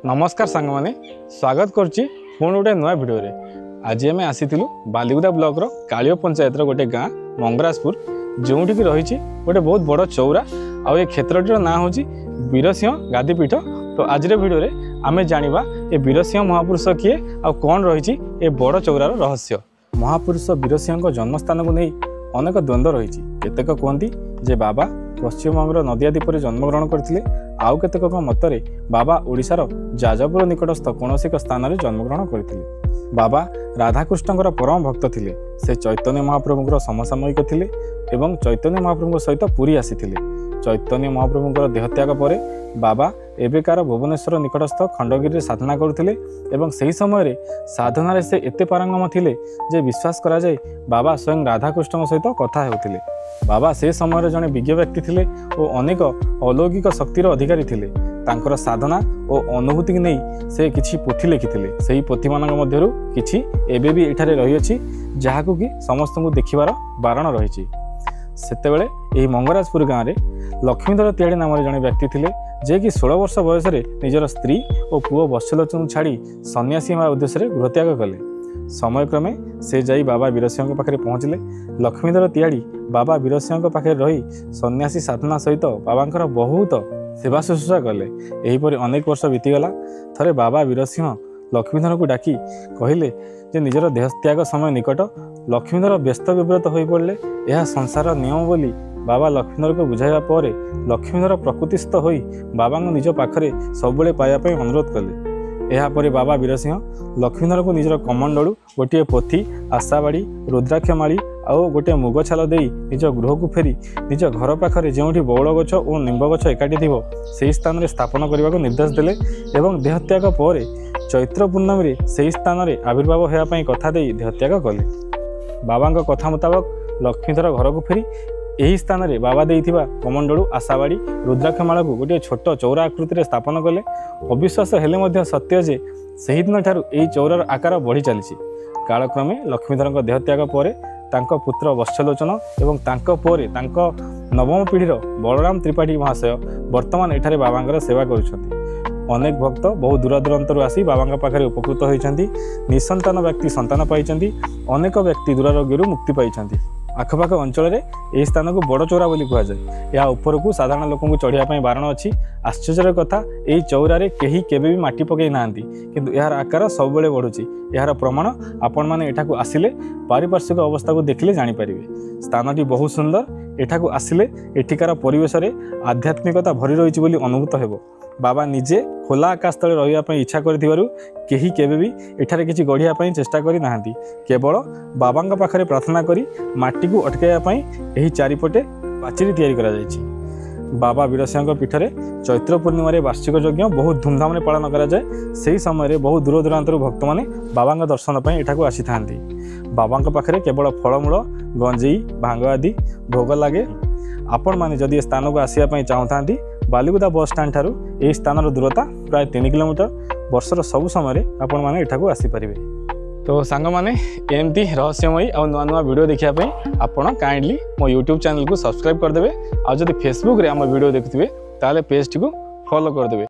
नमस्कार सांग मैंने स्वागत करुच्ची पुणी गोटे नुआ भिडियो रे। आज आम आसीलु बालीगुदा ब्लॉक कालियो पंचायत गोटे गाँ मंगराजपुर जो रही गोटे बहुत बड़ चौरा आ क्षेत्रटीर ना हूँ वीरसिंह गादीपीठ। तो आज भिडियो रे आमे जानिबा ए वीरसिंह महापुरुष किए आ कौन रही ए बड़ चौरार रहस्य। महापुरुष वीरसिंह जन्मस्थान को नहीं अनेक द्वंद्व रही। केतेक कहती जे बाबा पश्चिमबंगर नदिया द्वीप में जन्मग्रहण करते, आउ केतेक मतरे बाबा ओडिशार जाजपुर निकटस्थ कौन एक स्थान में जन्मग्रहण करते। बाबा राधाकृष्णଙ୍କର परम भक्त थिले। से चैतन्य महाप्रभुଙ୍କର समसामयिक थिले एवं चैतन्य महाप्रभु सहित पुरी आसीथिले। चैतन्य महाप्रभुଙ୍କର देहत्याग पर बाबा एबेकार भुवनेश्वर निकटस्थ खंडगिरी साधना करथिले एवं सही समय साधना से एते पारंगम थिले जे विश्वास करा जाय बाबा स्वयं राधाकृष्ण सहित कथा हेउथिले। बाबा से समय जड़े विज्ञ व्यक्ति थिले और अनेक अलौकिक शक्तिर अधिकारी थिले। तांकर साधना और अनुभूति की नहीं से किछि पोथी लिखिथिले। सेही पोथी मानक मध्यरु किछि एबे भी एठारे रही अछि जहाकु कि समस्त को देखिबार बारण रही। सेतेबेले एही मंगराजपुर गाँव में लक्ष्मीधर त्याड़ी नाम जड़े व्यक्ति थिले जे कि 16 वर्ष बयस निजर स्त्री और पुओ वत्सलोचन छाड़ी सन्यासी होगा उद्देश्य गृहत्याग कले। समयक्रमे से जाई बाबा वीरसिंह पाखे पहुँचले। लक्ष्मीधर त्याड़ी बाबा वीरसिंह पाखे रही सन्यासी साधना सहित बाबांकर बहुत सेवा शुश्रूषा कले। एहीपरि अनेक वर्ष बीतीगला। थरे बाबा वीरसिंह लक्ष्मीधर को डाकी कहले जे निजर देहत्याग समय निकट। लक्ष्मीधर व्यस्त विव्रत हो पड़े। यह संसार नियम बोली बाबा लक्ष्मीधर को बुझाइबा पर लक्ष्मीधर प्रकृतिस्थ हो बाबा निज पाखरे सबुले पाइबा अनुरोध कले। यापर बाबा वीरसिंह लक्ष्मीधर को निजर कमंडलू गोटे पोथी आशाबाड़ी रुद्राक्षमाली आउ गोटे मुग छाल दे निज गृह को फेरी निज घर पाखरे जो बौल गछ और निम्ब गछ एकाठी थी से स्थान में स्थापन करने को निर्देश देले एवं देहत्याग पर चैत्र पूर्णमी से स्थान में आविर्भाव होगापी कथा दे देहत्याग कले। बाबा कथा मुताबक लक्ष्मीधर घर को फेरी यही स्थान में बाबा देइथिबा कमंडलू आशाबाड़ी रुद्राक्षमाला को गोटे छोट चौरा आकृति स्थापन कले। अविश्वास हेले सत्य जे सही दिन ठारू यही चौरार आकार बढ़ी चली। कालक्रमे लक्ष्मीधर देहत्याग पर तांको पुत्र वत्सलोचन एवं तांको पोरे तांको नवम पीढ़ीर बलराम त्रिपाठी महाशय वर्तमान एठारे बाबांकर सेवा करुछंती। अनेक भक्त बहुत दूर दूरांतरु आसी बाबांका पाखरे उपकृत होइछंती। निसंतान व्यक्ति संतान पाइछंती। अनेक व्यक्ति दुरारोग्यरू मुक्ति पाइछंती। आखपाख अंचल में यह स्थान को बड़ चौरा बोली कहुए। या ऊपर को साधारण लोक चढ़ाई बारण अच्छी। आश्चर्य कथा यही चौरारे कहीं केबे भी माटी पकई ना किंतु यार आकार सब बेले बढ़ुची। यार प्रमाण आपण मैंने एठाकू आसिले पारिपार्श्विक अवस्था को देखले जानीपर। स्थानटी बहुत सुंदर। एठाकू आसिले एठिकार परिवेश में आध्यात्मिकता भरी रही बोली अनुभूत हेबो। बाबा निजे खोला आकाश तले रही इच्छा करिथिबारु केही केबे भी एठारे किछि गढ़िया पई चेष्टा करि नाहंती। केवल बाबांका पाखरे प्रार्थना करी माटी को अटकाइबा पई एही चारिपटे पाचेरी तैयारी करा जायछि। बाबा वीरसिंह पीठरे चैत्र पूर्णिमा वार्षिक यज्ञ बहुत धूमधाम रे पालन करा जाय। सेही समय बहुत दूर दूरांतर भक्त माने बाबांका दर्शन पई एठाकू आसी थांती। बाबांका पाखरे केवल फलमूल गंजेई भांग आदि भोग लागे। आपण माने जदि स्थान को आसिया पई चाहतांती बालीगुदा बस स्टैंड ठारू यही स्थान दूरता प्राय 3 किलोमीटर। वर्षर सब समय आपण माने एठाकू आसीपारे। तो सांग माने एमती रहस्यमयी और नुआ नुआ वीडियो देखापी आपण काइंडली मो यूट्यूब चैनल को सब्सक्राइब करदे। आ जदि फेसबुक रे आम वीडियो देखुथिबे ताले पेज टी को फॉलो करदे।